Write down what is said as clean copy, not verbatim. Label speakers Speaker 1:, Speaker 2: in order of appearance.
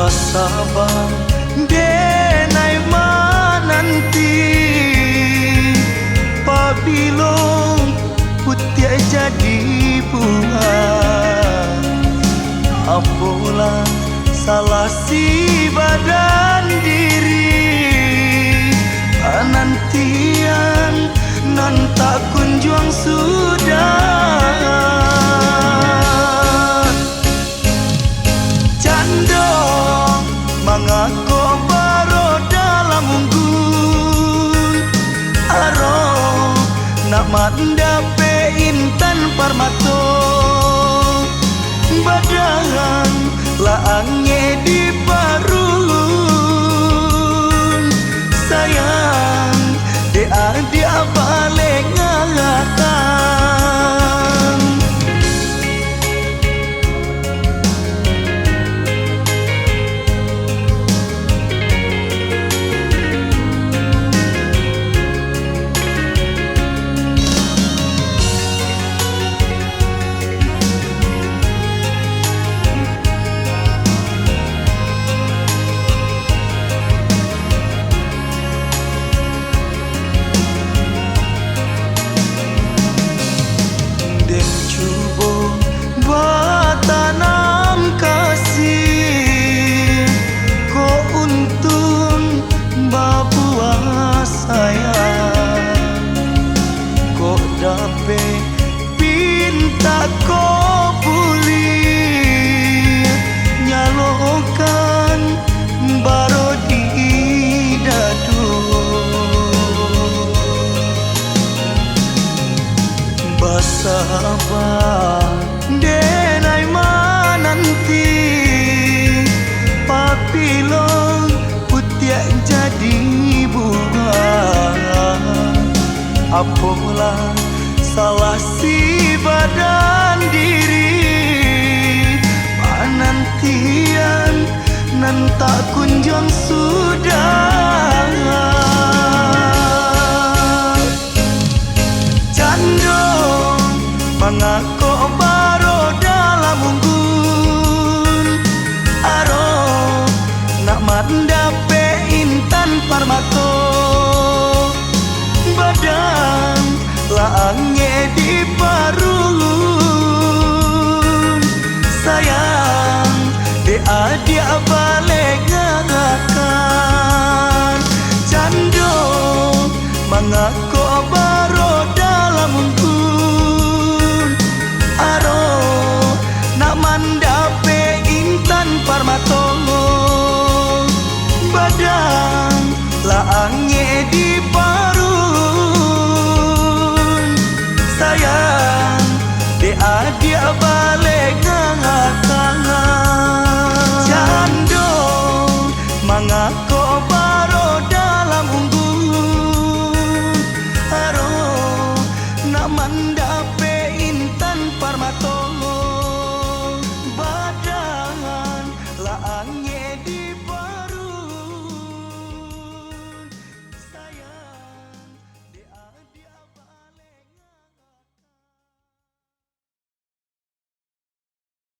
Speaker 1: Basabang denai mananti pabilong putih jadi buah. Apalah salah si badan diri anantian nan tak kunjung sudah. Candong mangako baro dalam unggun aro nak mandape intan parmato badangan laange di parun sayang dia balik ngalakan. Pinta ko pulih nyalokan baro di dadu basabang denai mananti papilong putih jadi buah. Apalah salah si badan diri panantian nan tak kunjung sudah. Candong mangako baro dalam unggun aro nak mandape intan parmato badan laange di parun sayang dia balik ngalakan. Candong mangako